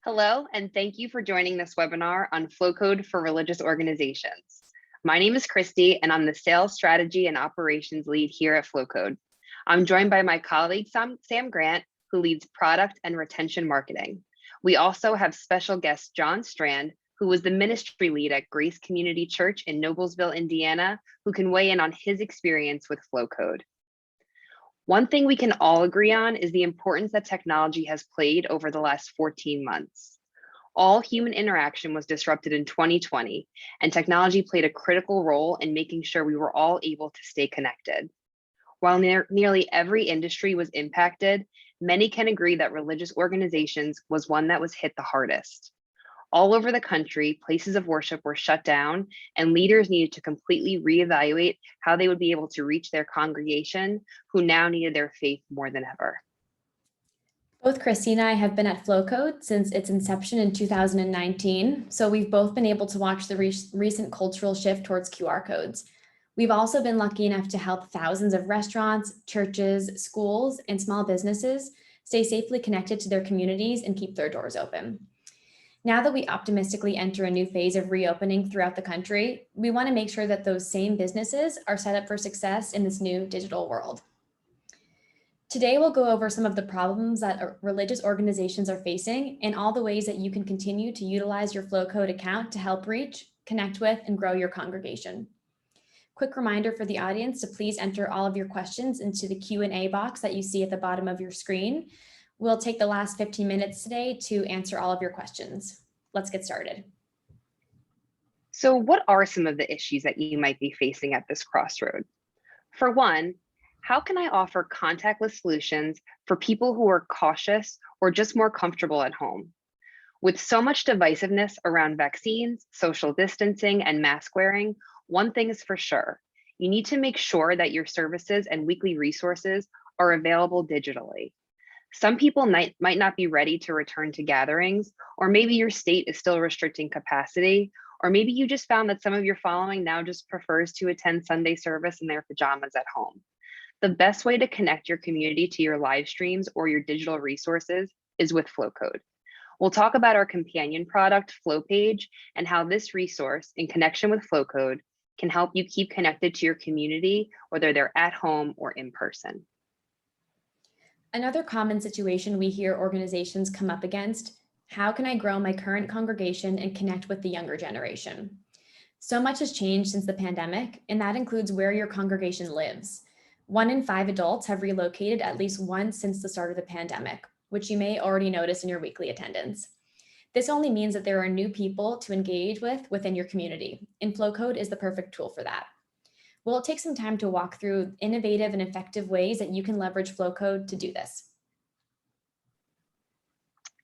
Hello, and thank you for joining this webinar on Flowcode for religious organizations. My name is Christy, and I'm the Sales Strategy and Operations Lead here at Flowcode. I'm joined by my colleague, Sam Grant, who leads Product and Retention Marketing. We also have special guest John Strand, who was the Ministry Lead at Grace Community Church in Noblesville, Indiana, who can weigh in on his experience with Flowcode. One thing we can all agree on is the importance that technology has played over the last 14 months. All human interaction was disrupted in 2020, and technology played a critical role in making sure we were all able to stay connected. While nearly every industry was impacted, many can agree that religious organizations was one that was hit the hardest. All over the country, places of worship were shut down, and leaders needed to completely reevaluate how they would be able to reach their congregation, who now needed their faith more than ever. Both Christy and I have been at Flowcode since its inception in 2019, so we've both been able to watch the recent cultural shift towards QR codes. We've also been lucky enough to help thousands of restaurants, churches, schools, and small businesses stay safely connected to their communities and keep their doors open. Now that we optimistically enter a new phase of reopening throughout the country, we want to make sure that those same businesses are set up for success in this new digital world. Today, we'll go over some of the problems that religious organizations are facing and all the ways that you can continue to utilize your Flowcode account to help reach, connect with, and grow your congregation. Quick reminder for the audience to please enter all of your questions into the Q&A box that you see at the bottom of your screen. We'll take the last 15 minutes today to answer all of your questions. Let's get started. So what are some of the issues that you might be facing at this crossroad? For one, how can I offer contactless solutions for people who are cautious or just more comfortable at home? With so much divisiveness around vaccines, social distancing, and mask wearing, one thing is for sure: you need to make sure that your services and weekly resources are available digitally. Some people might not be ready to return to gatherings, or maybe your state is still restricting capacity, or maybe you just found that some of your following now just prefers to attend Sunday service in their pajamas at home. The best way to connect your community to your live streams or your digital resources is with Flowcode. We'll talk about our companion product, FlowPage, and how this resource, in connection with Flowcode, can help you keep connected to your community, whether they're at home or in person. Another common situation we hear organizations come up against: how can I grow my current congregation and connect with the younger generation? So much has changed since the pandemic, and that includes where your congregation lives. 1 in 5 adults have relocated at least once since the start of the pandemic, which you may already notice in your weekly attendance. This only means that there are new people to engage with within your community, and Flowcode is the perfect tool for that. We'll take some time to walk through innovative and effective ways that you can leverage Flowcode to do this.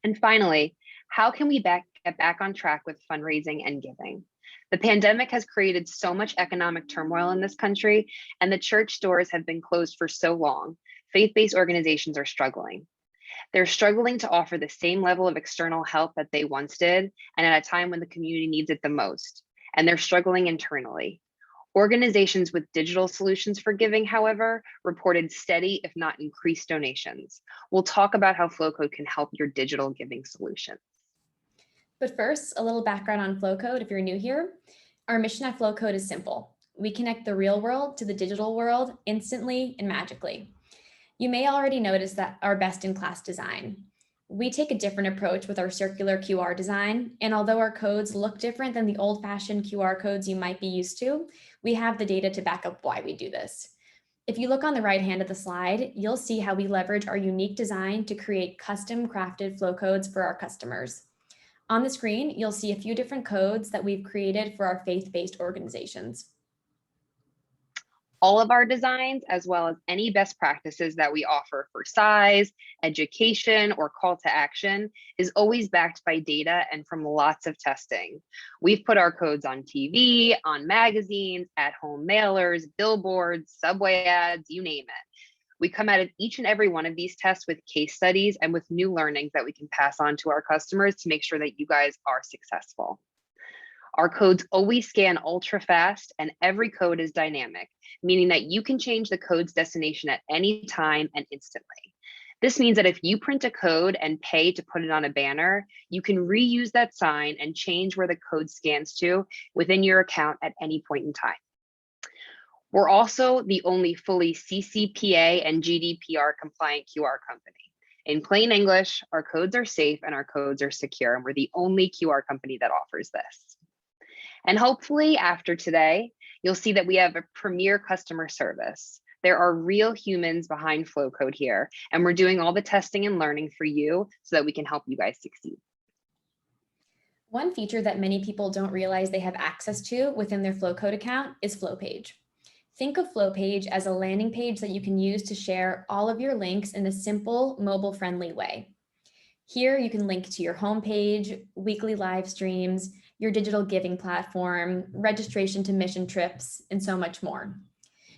And finally, how can we get back on track with fundraising and giving? The pandemic has created so much economic turmoil in this country, and the church doors have been closed for so long. Faith-based organizations are struggling. They're struggling to offer the same level of external help that they once did, and at a time when the community needs it the most. And they're struggling internally. Organizations with digital solutions for giving, however, reported steady, if not increased, donations. We'll talk about how Flowcode can help your digital giving solution. But first, a little background on Flowcode if you're new here. Our mission at Flowcode is simple. We connect the real world to the digital world instantly and magically. You may already notice that our best-in-class design. We take a different approach with our circular QR design, and although our codes look different than the old-fashioned QR codes you might be used to, we have the data to back up why we do this. If you look on the right hand of the slide, you'll see how we leverage our unique design to create custom-crafted flow codes for our customers. On the screen, you'll see a few different codes that we've created for our faith-based organizations. All of our designs, as well as any best practices that we offer for size, education, or call to action, is always backed by data and from lots of testing. We've put our codes on TV, on magazines, at-home mailers, billboards, subway ads, you name it. We come out of each and every one of these tests with case studies and with new learnings that we can pass on to our customers to make sure that you guys are successful. Our codes always scan ultra fast, and every code is dynamic, meaning that you can change the code's destination at any time and instantly. This means that if you print a code and pay to put it on a banner, you can reuse that sign and change where the code scans to within your account at any point in time. We're also the only fully CCPA and GDPR compliant QR company. In plain English, our codes are safe and our codes are secure, and we're the only QR company that offers this. And hopefully after today, you'll see that we have a premier customer service. There are real humans behind Flowcode here, and we're doing all the testing and learning for you so that we can help you guys succeed. One feature that many people don't realize they have access to within their Flowcode account is Flowpage. Think of Flowpage as a landing page that you can use to share all of your links in a simple, mobile-friendly way. Here you can link to your homepage, weekly live streams, your digital giving platform, registration to mission trips, and so much more.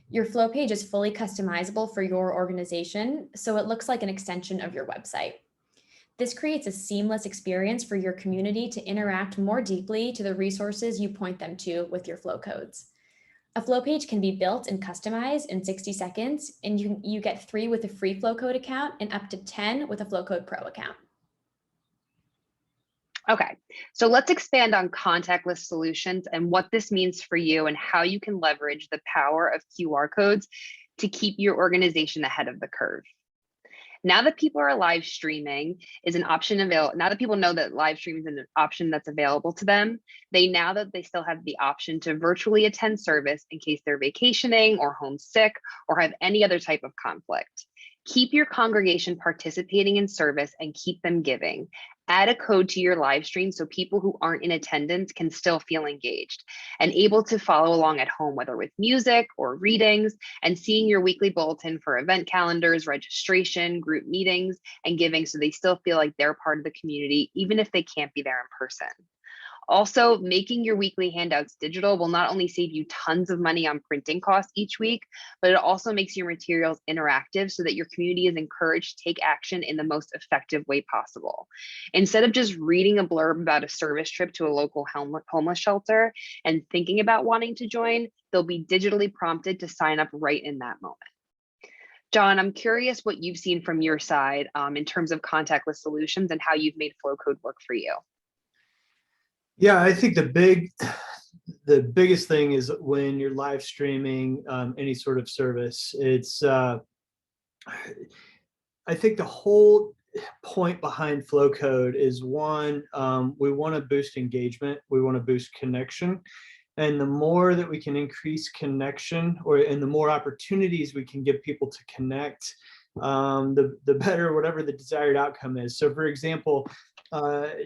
Your flow page is fully customizable for your organization, so it looks like an extension of your website. This creates a seamless experience for your community to interact more deeply to the resources you point them to with your flow codes. A flow page can be built and customized in 60 seconds, and you get 3 with a free Flowcode account and up to 10 with a Flowcode Pro account. Okay, so let's expand on contactless solutions and what this means for you and how you can leverage the power of QR codes to keep your organization ahead of the curve. Now that people are live streaming is an option available. Now that people know that live streaming is an option that's available to them, they still have the option to virtually attend service in case they're vacationing or homesick or have any other type of conflict. Keep your congregation participating in service and keep them giving. Add a code to your live stream so people who aren't in attendance can still feel engaged and able to follow along at home, whether with music or readings, and seeing your weekly bulletin for event calendars, registration, group meetings, and giving so they still feel like they're part of the community, even if they can't be there in person. Also, making your weekly handouts digital will not only save you tons of money on printing costs each week, but it also makes your materials interactive so that your community is encouraged to take action in the most effective way possible. Instead of just reading a blurb about a service trip to a local homeless shelter and thinking about wanting to join, they'll be digitally prompted to sign up right in that moment. John, I'm curious what you've seen from your side in terms of contactless solutions and how you've made Flowcode work for you. Yeah, I think the biggest thing is when you're live streaming any sort of service. It's I think the whole point behind Flowcode is one, we want to boost engagement, we want to boost connection, and the more that we can increase connection, and the more opportunities we can give people to connect, the better whatever the desired outcome is. So, for example,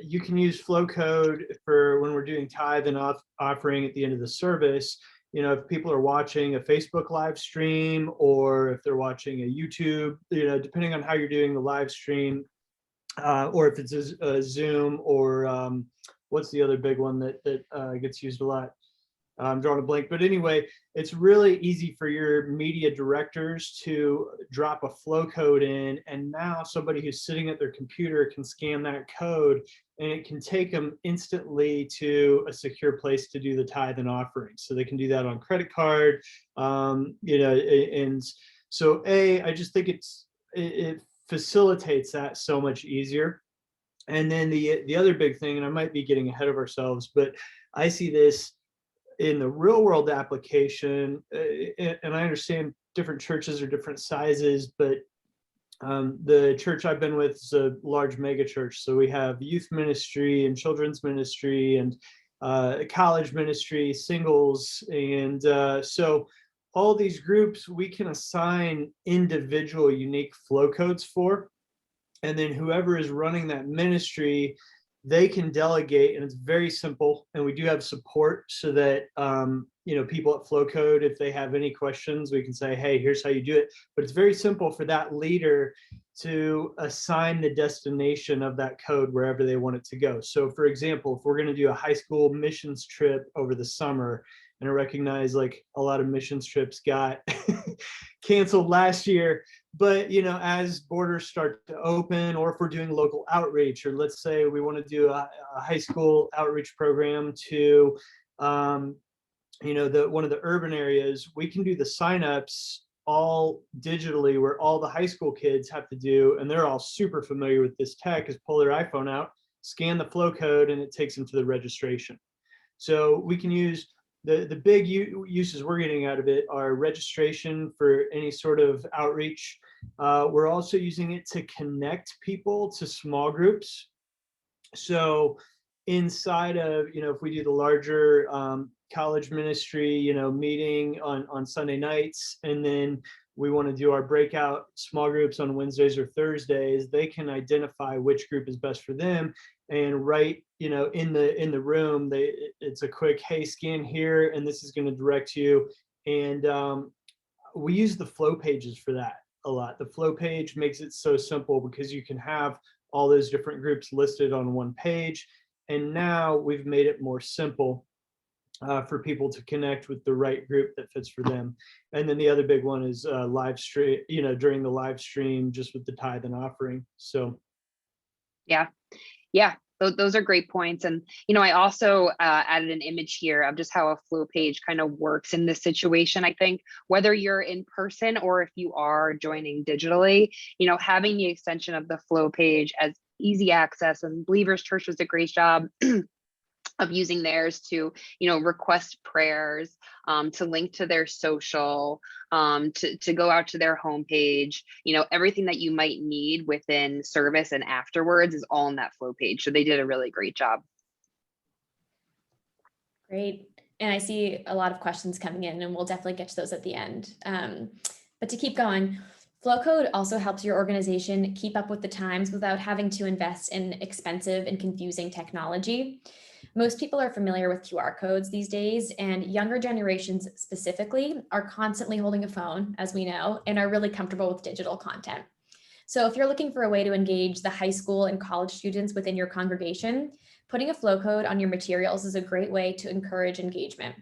you can use Flowcode for when we're doing tithe and offering at the end of the service. You know, if people are watching a Facebook live stream or if they're watching a YouTube, you know, depending on how you're doing the live stream, or if it's a Zoom or what's the other big one that gets used a lot? I'm drawing a blank, but anyway, it's really easy for your media directors to drop a flow code in, and now somebody who's sitting at their computer can scan that code and it can take them instantly to a secure place to do the tithe and offering. So they can do that on credit card, you know, and so I just think it facilitates that so much easier. And then the other big thing, and I might be getting ahead of ourselves, but I see this in the real world application, and I understand different churches are different sizes, but the church I've been with is a large mega church. So we have youth ministry and children's ministry and college ministry, singles. And so all these groups, we can assign individual unique flow codes for. And then whoever is running that ministry, they can delegate, and it's very simple. And we do have support so that you know, people at Flowcode, if they have any questions, we can say, hey, here's how you do it. But it's very simple for that leader to assign the destination of that code wherever they want it to go. So for example, if we're going to do a high school missions trip over the summer, and I recognize like a lot of missions trips got canceled last year, but you know, as borders start to open, or if we're doing local outreach, or let's say we want to do a high school outreach program to you know, one of the urban areas, we can do the signups all digitally, where all the high school kids have to do, and they're all super familiar with this tech, is pull their iPhone out, scan the flow code, and it takes them to the registration. So we can use the big uses we're getting out of it are registration for any sort of outreach. We're also using it to connect people to small groups. So inside of, if we do the larger college ministry, meeting on Sunday nights, and then we want to do our breakout small groups on Wednesdays or Thursdays, they can identify which group is best for them. And right, in the room, it's a quick, hey, scan here, and this is going to direct you. And we use the flow pages for that a lot. The flow page makes it so simple because you can have all those different groups listed on one page. And now we've made it more simple for people to connect with the right group that fits for them. And then the other big one is live stream, during the live stream, just with the tithe and offering. So. Yeah, those are great points. And, I also added an image here of just how a flow page kind of works in this situation. I think whether you're in person or if you are joining digitally, having the extension of the flow page as easy access, and Believers Church does a great job of using theirs to, request prayers, to link to their social, to go out to their homepage, everything that you might need within service and afterwards is all in that flow page. So they did a really great job. Great. And I see a lot of questions coming in, and we'll definitely get to those at the end. But to keep going, Flowcode also helps your organization keep up with the times without having to invest in expensive and confusing technology. Most people are familiar with QR codes these days, and younger generations specifically are constantly holding a phone, as we know, and are really comfortable with digital content. So if you're looking for a way to engage the high school and college students within your congregation, putting a flow code on your materials is a great way to encourage engagement.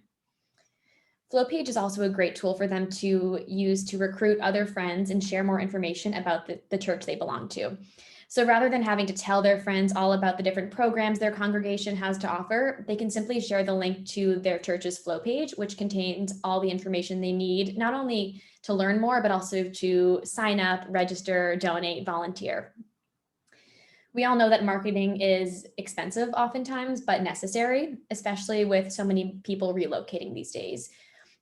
Flowpage is also a great tool for them to use to recruit other friends and share more information about the church they belong to. So rather than having to tell their friends all about the different programs their congregation has to offer, they can simply share the link to their church's flow page, which contains all the information they need, not only to learn more, but also to sign up, register, donate, volunteer. We all know that marketing is expensive oftentimes, but necessary, especially with so many people relocating these days.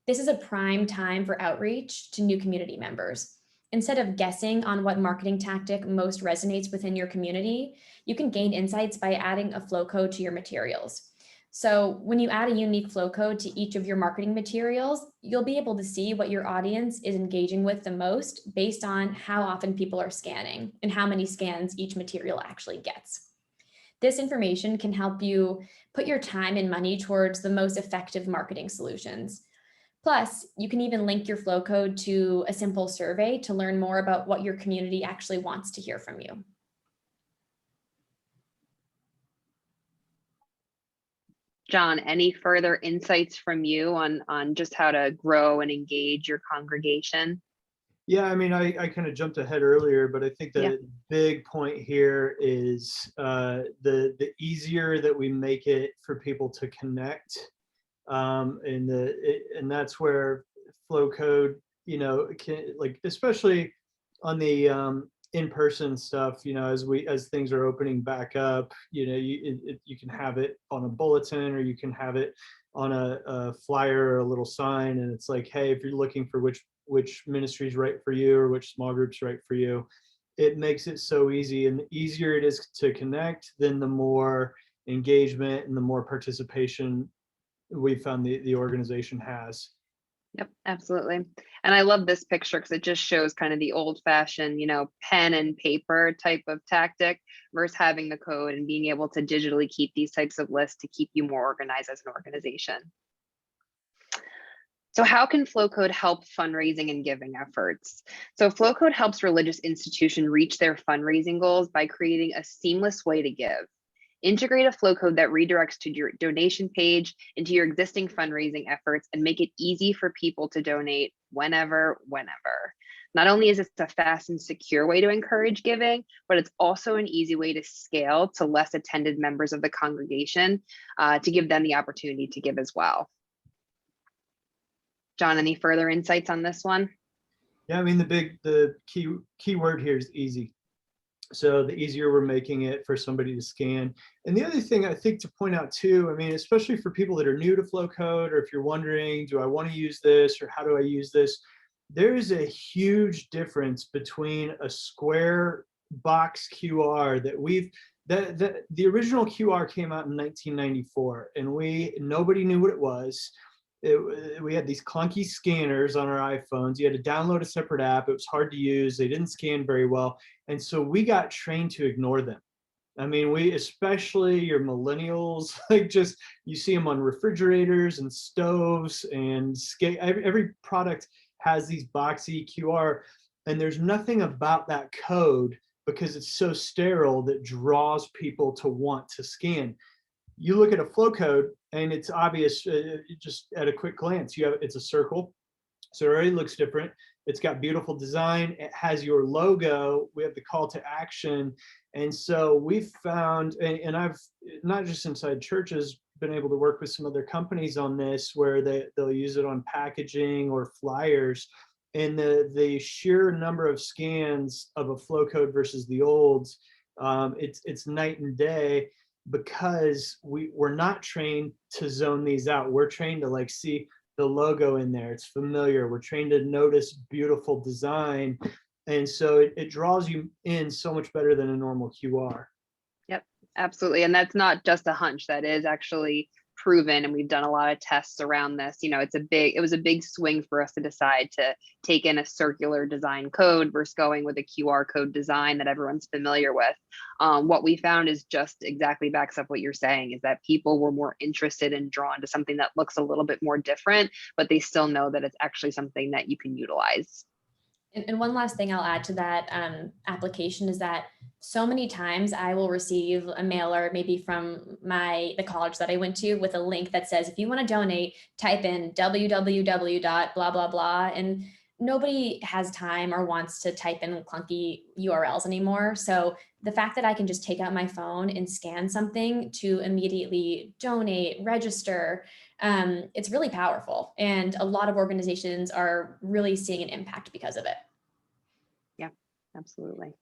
This is a prime time for outreach to new community members. Instead of guessing on what marketing tactic most resonates within your community, you can gain insights by adding a flow code to your materials. So when you add a unique flow code to each of your marketing materials, you'll be able to see what your audience is engaging with the most based on how often people are scanning and how many scans each material actually gets. This information can help you put your time and money towards the most effective marketing solutions. Plus, you can even link your flow code to a simple survey to learn more about what your community actually wants to hear from you. John, any further insights from you on just how to grow and engage your congregation? Yeah, I mean, I kind of jumped ahead earlier, but I think the big point here is the easier that we make it for people to connect. And that's where flow code, can, like, especially on the in-person stuff, as things are opening back up, you can have it on a bulletin, or you can have it on a flyer or a little sign, and it's like, hey, if you're looking for which ministry is right for you or which small group's right for you, it makes it so easy. And the easier it is to connect, then the more engagement and the more participation we found the organization has. Yep, absolutely. And I love this picture because it just shows kind of the old fashioned, pen and paper type of tactic versus having the code and being able to digitally keep these types of lists to keep you more organized as an organization. So how can Flowcode help fundraising and giving efforts? So Flowcode helps religious institutions reach their fundraising goals by creating a seamless way to give. Integrate a flow code that redirects to your donation page into your existing fundraising efforts and make it easy for people to donate whenever. Not only is this a fast and secure way to encourage giving, but it's also an easy way to scale to less attended members of the congregation to give them the opportunity to give as well. John, any further insights on this one? Yeah, I mean, the key word here is easy. So the easier we're making it for somebody to scan. And the other thing I think to point out too, I mean, especially for people that are new to Flowcode, or if you're wondering, do I want to use this or how do I use this? There is a huge difference between a square box QR that the original QR came out in 1994, and nobody knew what it was. We had these clunky scanners on our iPhones. You had to download a separate app. It was hard to use. They didn't scan very well. And so we got trained to ignore them. I mean, especially your millennials, like just, you see them on refrigerators and stoves and every product has these boxy QR, and there's nothing about that code, because it's so sterile, that draws people to want to scan. You look at a flow code and it's obvious, just at a quick glance, it's a circle. So it already looks different. It's got beautiful design. It has your logo. We have the call to action. And so we've found, and I've, not just inside churches, been able to work with some other companies on this, where they'll use it on packaging or flyers. And the sheer number of scans of a flow code versus the olds, it's night and day, because we're not trained to zone these out. We're trained to like see the logo in there. It's familiar. We're trained to notice beautiful design. And so it draws you in so much better than a normal QR. Yep, absolutely. And that's not just a hunch, that is actually proven. And we've done a lot of tests around this. You know, it was a big swing for us to decide to take in a circular design code versus going with a QR code design that everyone's familiar with. What we found is just exactly backs up what you're saying, is that people were more interested and drawn to something that looks a little bit more different, but they still know that it's actually something that you can utilize. And one last thing I'll add to that application is that so many times I will receive a mailer, maybe from the college that I went to, with a link that says, if you want to donate, type in www. blah, blah, blah. And nobody has time or wants to type in clunky URLs anymore. So the fact that I can just take out my phone and scan something to immediately donate, register, it's really powerful. And a lot of organizations are really seeing an impact because of it. Yeah, absolutely.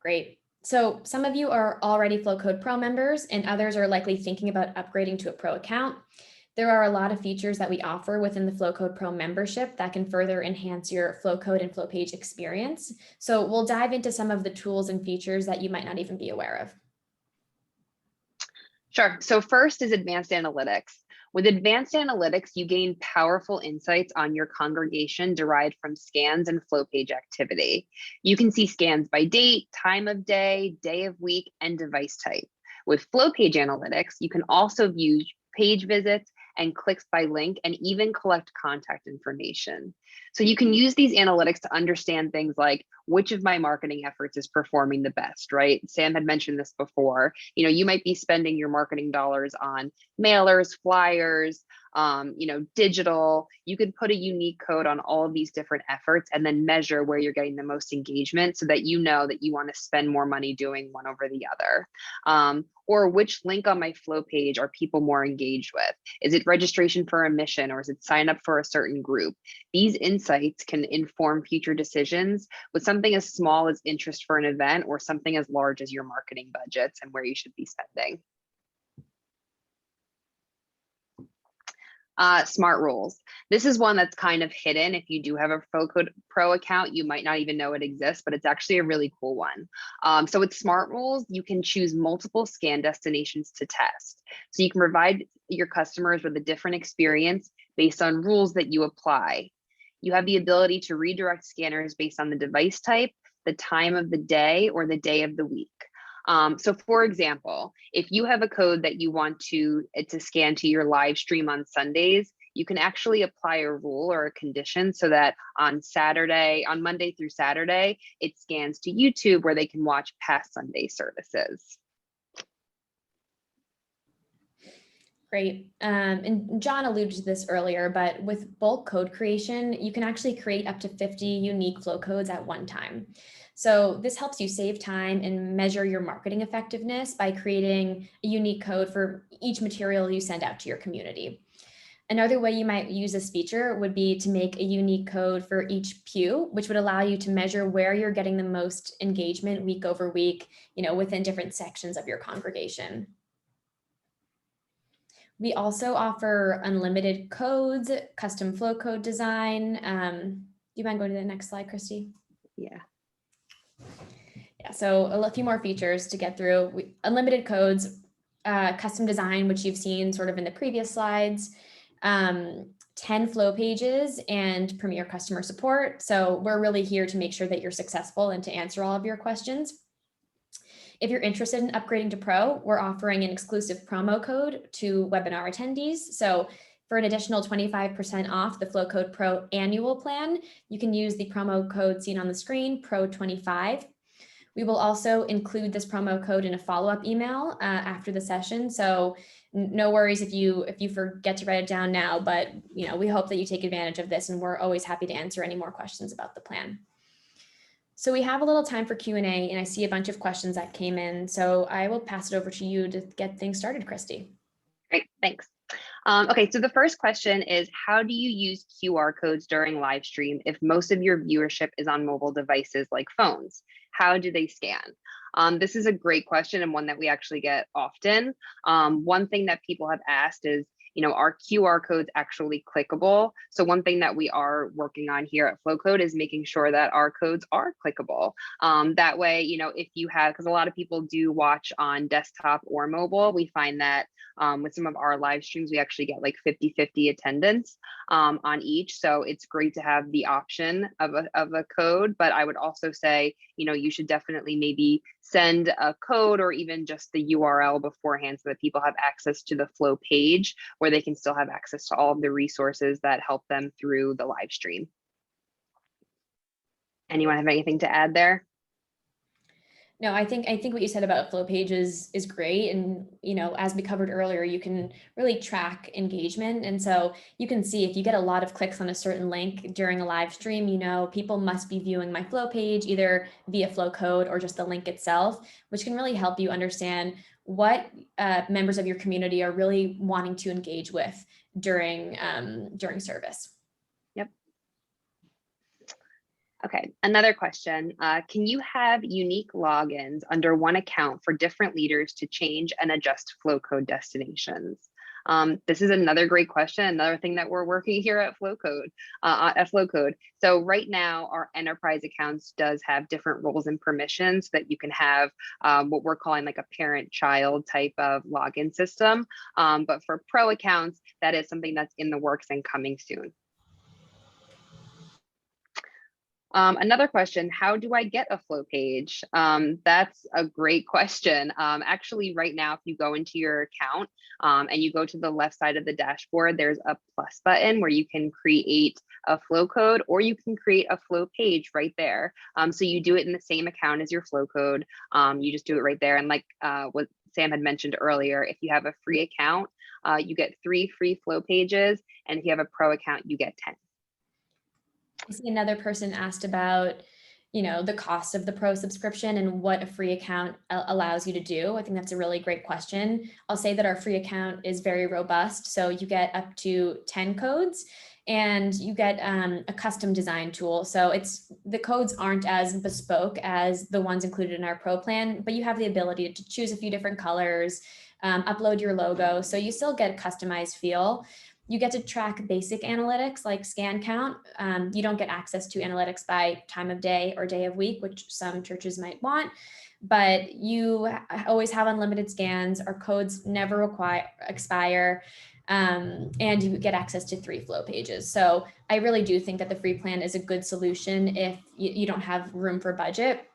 Great. So some of you are already Flowcode Pro members, and others are likely thinking about upgrading to a Pro account. There are a lot of features that we offer within the Flowcode Pro membership that can further enhance your Flowcode and Flowpage experience. So we'll dive into some of the tools and features that you might not even be aware of. Sure. So first is advanced analytics. With advanced analytics, you gain powerful insights on your congregation derived from scans and flow page activity. You can see scans by date, time of day of week, and device type. With flow page analytics, you can also view page visits and clicks by link, and even collect contact information. So you can use these analytics to understand things like which of my marketing efforts is performing the best, right? Sam had mentioned this before. You know, you might be spending your marketing dollars on mailers, flyers, digital. You could put a unique code on all of these different efforts and then measure where you're getting the most engagement, so that you know that you want to spend more money doing one over the other. Or which link on my flow page are people more engaged with? Is it registration for a mission, or is it sign up for a certain group? These insights can inform future decisions, with something as small as interest for an event, or something as large as your marketing budgets and where you should be spending. Smart rules. This is one that's kind of hidden. If you do have a Flowcode Pro account, you might not even know it exists, but it's actually a really cool one. So with smart rules, you can choose multiple scan destinations to test. So you can provide your customers with a different experience based on rules that you apply. You have the ability to redirect scanners based on the device type, the time of the day, or the day of the week. So for example, if you have a code that you want to scan to your live stream on Sundays, you can actually apply a rule or a condition so that on Monday through Saturday, it scans to YouTube, where they can watch past Sunday services. Great. And John alluded to this earlier, but with bulk code creation, you can actually create up to 50 unique flow codes at one time. So this helps you save time and measure your marketing effectiveness by creating a unique code for each material you send out to your community. Another way you might use this feature would be to make a unique code for each pew, which would allow you to measure where you're getting the most engagement week over week, within different sections of your congregation. We also offer unlimited codes, custom flow code design. Do you mind going to the next slide, Christy? Yeah. Yeah, so a few more features to get through. Unlimited codes, custom design, which you've seen sort of in the previous slides, 10 flow pages, and Premier customer support. So we're really here to make sure that you're successful and to answer all of your questions. If you're interested in upgrading to Pro, we're offering an exclusive promo code to webinar attendees. So for an additional 25% off the Flowcode Pro annual plan, you can use the promo code seen on the screen, Pro25. We will also include this promo code in a follow-up email after the session. So no worries if you forget to write it down now, but we hope that you take advantage of this, and we're always happy to answer any more questions about the plan. So we have a little time for Q&A, and I see a bunch of questions that came in. So I will pass it over to you to get things started, Christy. Great, thanks. Okay, so the first question is, how do you use QR codes during live stream if most of your viewership is on mobile devices like phones? How do they scan? This is a great question and one that we actually get often. One thing that people have asked is, are QR codes actually clickable? So one thing that we are working on here at Flowcode is making sure that our codes are clickable. That way, if you have, because a lot of people do watch on desktop or mobile, we find that with some of our live streams, we actually get like 50-50 attendance on each. So it's great to have the option of a code, but I would also say, you should definitely maybe send a code or even just the URL beforehand so that people have access to the Flow page where they can still have access to all of the resources that help them through the live stream. Anyone have anything to add there? No, I think what you said about flow pages is great. And, as we covered earlier, you can really track engagement. And so you can see if you get a lot of clicks on a certain link during a live stream, people must be viewing my flow page either via flow code or just the link itself, which can really help you understand what members of your community are really wanting to engage with during service. Okay, another question. Can you have unique logins under one account for different leaders to change and adjust flow code destinations? This is another great question, another thing that we're working here at Flowcode. So right now, our enterprise accounts does have different roles and permissions that you can have what we're calling like a parent-child type of login system. But for pro accounts, that is something that's in the works and coming soon. Another question, how do I get a flow page? That's a great question. Actually, right now, if you go into your account and you go to the left side of the dashboard, there's a plus button where you can create a flow code or you can create a flow page right there. So you do it in the same account as your flow code. You just do it right there. And like what Sam had mentioned earlier, if you have a free account, you get 3 free flow pages. And if you have a pro account, you get 10. I see another person asked about, the cost of the pro subscription and what a free account allows you to do. I think that's a really great question. I'll say that our free account is very robust. So you get up to 10 codes and you get a custom design tool. So the codes aren't as bespoke as the ones included in our pro plan, but you have the ability to choose a few different colors, upload your logo. So you still get a customized feel. You get to track basic analytics like scan count. You don't get access to analytics by time of day or day of week, which some churches might want, but you always have unlimited scans. Our codes never expire, and you get access to 3 flow pages. So I really do think that the free plan is a good solution if you don't have room for budget.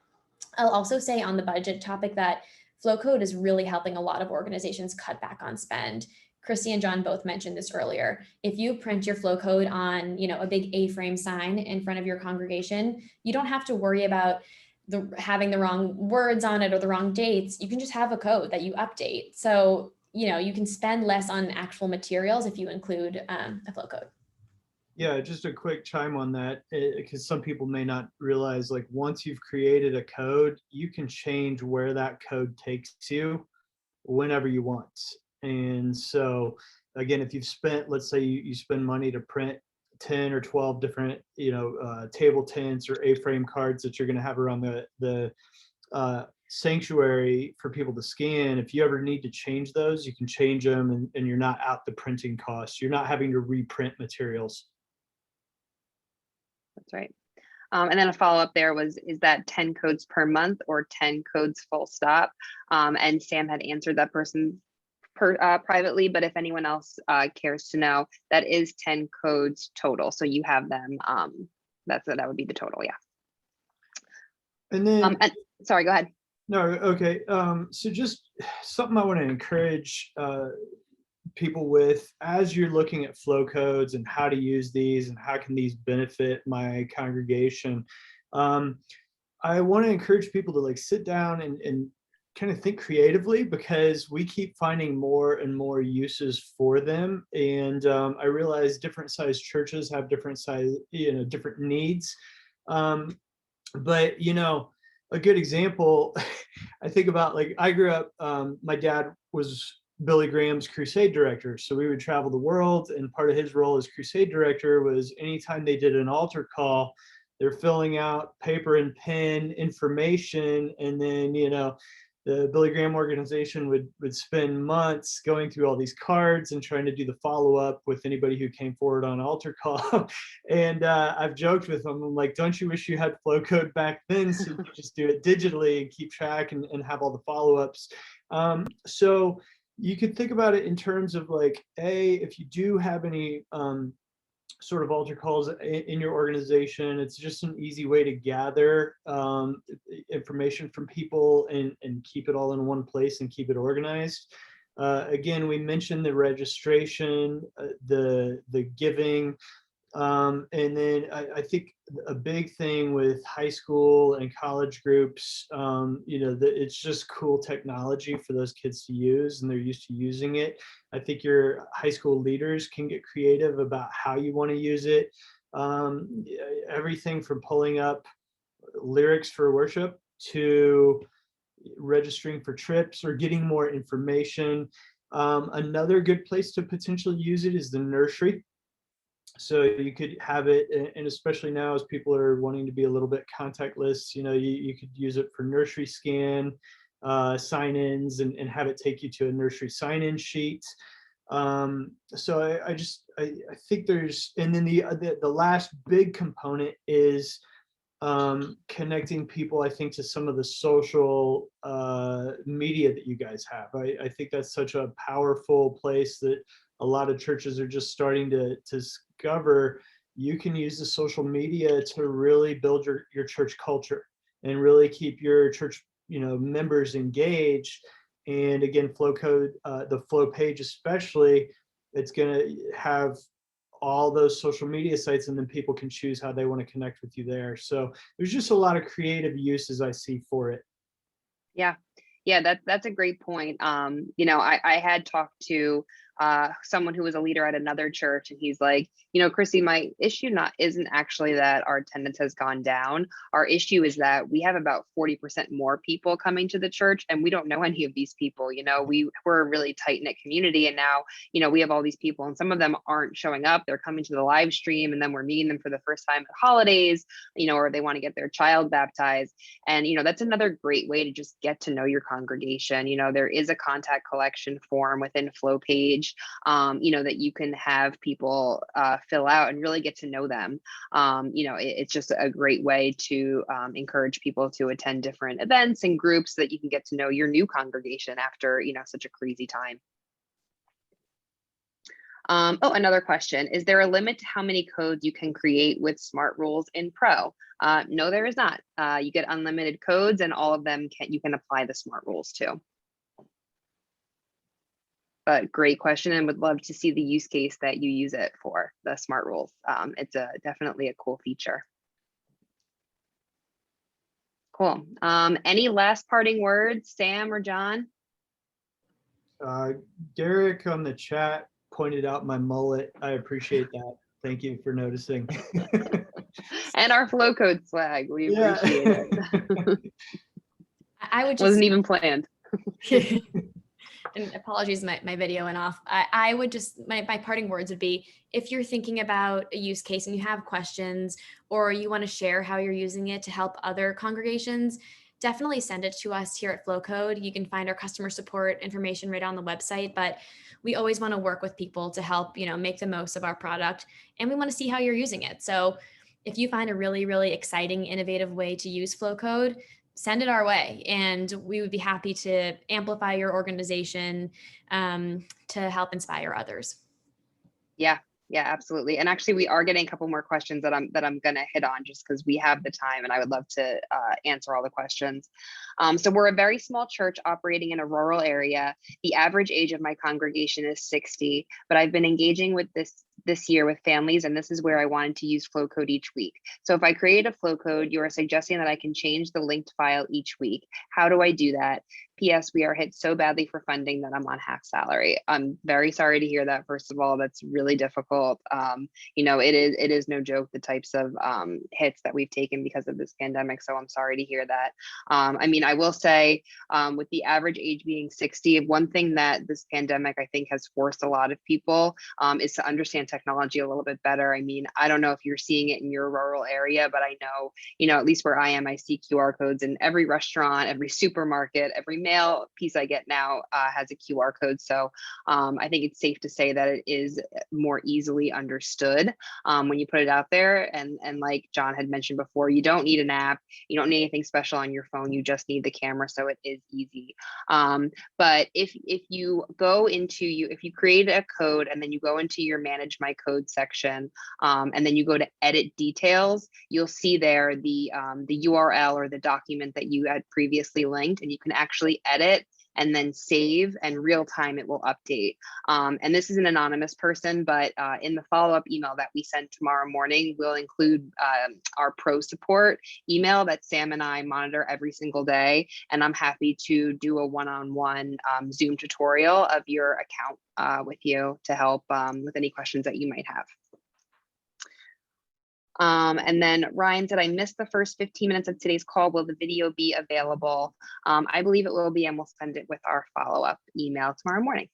I'll also say on the budget topic that Flowcode is really helping a lot of organizations cut back on spend. Christy and John both mentioned this earlier. If you print your flow code on, a big A-frame sign in front of your congregation, you don't have to worry about having the wrong words on it or the wrong dates. You can just have a code that you update. So, you can spend less on actual materials if you include a flow code. Yeah, just a quick chime on that, because some people may not realize, like, once you've created a code, you can change where that code takes you whenever you want. And so again, if you've spent, let's say you spend money to print 10 or 12 different, table tents or A-frame cards that you're going to have around the sanctuary for people to scan. If you ever need to change those, you can change them, and you're not out the printing costs. You're not having to reprint materials. That's right. And then a follow-up there was, is that 10 codes per month or 10 codes full stop? And Sam had answered that person privately, but if anyone else cares to know, that is 10 codes total. So you have them, that would be the total, yeah. And then, sorry, go ahead. No, okay. So just something I want to encourage people with, as you're looking at flow codes and how to use these and how can these benefit my congregation, I want to encourage people to sit down and kind of think creatively, because we keep finding more and more uses for them. And I realize different sized churches have different size, different needs. But a good example, I think about, I grew up, my dad was Billy Graham's crusade director. So we would travel the world, and part of his role as crusade director was anytime they did an altar call, they're filling out paper and pen information. And then, the Billy Graham organization would spend months going through all these cards and trying to do the follow-up with anybody who came forward on altar call. And I've joked with them, I'm like, don't you wish you had Flowcode back then, so you could just do it digitally and keep track and have all the follow-ups. So you could think about it in terms of if you do have any sort of altar calls in your organization, it's just an easy way to gather information from people and keep it all in one place and keep it organized. Again, we mentioned the registration, the giving, and then I think a big thing with high school and college groups, it's just cool technology for those kids to use, and they're used to using it. I think your high school leaders can get creative about how you want to use it. Everything from pulling up lyrics for worship to registering for trips or getting more information. Another good place to potentially use it is the nursery. So you could have it, and especially now as people are wanting to be a little bit contactless, you could use it for nursery scan, sign-ins, and have it take you to a nursery sign-in sheet. So I think there's, and then the last big component is connecting people, I think, to some of the social media that you guys have. I think that's such a powerful place that a lot of churches are just starting to discover. You can use the social media to really build your church culture and really keep your church members engaged. And again, Flowcode, the Flow page especially, it's going to have all those social media sites, and then people can choose how they want to connect with you there. So there's just a lot of creative uses I see for it. Yeah, that's a great point. I had talked to someone who was a leader at another church, and he's like, Chrissy, my issue isn't actually that our attendance has gone down. Our issue is that we have about 40% more people coming to the church, and we don't know any of these people. We're a really tight knit community, and now, we have all these people, and some of them aren't showing up. They're coming to the live stream, and then we're meeting them for the first time at holidays, or they want to get their child baptized. And, that's another great way to just get to know your congregation. There is a contact collection form within Flow page, that you can have people fill out and really get to know them. It's just a great way to encourage people to attend different events and groups so that you can get to know your new congregation after, such a crazy time. Another question. Is there a limit to how many codes you can create with Smart Rules in Pro? No, there is not. You get unlimited codes, and all of them you can apply the Smart Rules to. But great question, and would love to see the use case that you use it for, the Smart Rules. It's definitely a cool feature. Cool. Any last parting words, Sam or John? Derek on the chat pointed out my mullet. I appreciate that. Thank you for noticing. And our Flowcode swag. We appreciate it. I would just, wasn't even planned. and apologies, my video went off. I would just, my parting words would be, if you're thinking about a use case and you have questions, or you want to share how you're using it to help other congregations, definitely send it to us here at Flowcode. You can find our customer support information right on the website, but we always want to work with people to help, make the most of our product, and we want to see how you're using it. So if you find a really, really exciting, innovative way to use Flowcode, send it our way, and we would be happy to amplify your organization to help inspire others. Yeah, absolutely. And actually, we are getting a couple more questions that I'm gonna hit on just because we have the time, and I would love to answer all the questions. So we're a very small church operating in a rural area. The average age of my congregation is 60, but I've been engaging with this year with families, and this is where I wanted to use Flowcode each week. So if I create a Flowcode, you are suggesting that I can change the linked file each week. How do I do that? P.S. We are hit so badly for funding that I'm on half salary. I'm very sorry to hear that. First of all, that's really difficult. It is no joke, the types of hits that we've taken because of this pandemic. So I'm sorry to hear that. I will say, with the average age being 60, one thing that this pandemic, I think, has forced a lot of people is to understand technology a little bit better. I don't know if you're seeing it in your rural area, but I know, at least where I am, I see QR codes in every restaurant, every supermarket, every mail piece I get now has a QR code. So I think it's safe to say that it is more easily understood when you put it out there. And like John had mentioned before, you don't need an app, you don't need anything special on your phone, you just need the camera, so it is easy. But if you create a code and then you go into your manage my code section, and then you go to edit details, you'll see there the URL or the document that you had previously linked, and you can actually edit and then save, and real time it will update. And this is an anonymous person, but in the follow-up email that we send tomorrow morning, we'll include our pro support email that Sam and I monitor every single day. And I'm happy to do a one-on-one Zoom tutorial of your account with you to help with any questions that you might have. And then Ryan said, I missed the first 15 minutes of today's call. Will the video be available? I believe it will be, and we'll send it with our follow-up email tomorrow morning.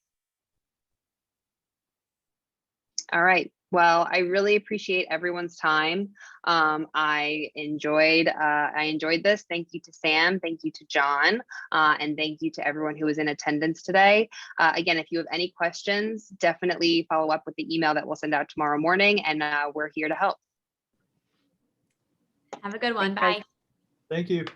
All right. Well, I really appreciate everyone's time. I enjoyed this. Thank you to Sam. Thank you to John. And thank you to everyone who was in attendance today. Again, if you have any questions, definitely follow up with the email that we'll send out tomorrow morning, and we're here to help. Have a good one. Thanks, Bye. Thank you.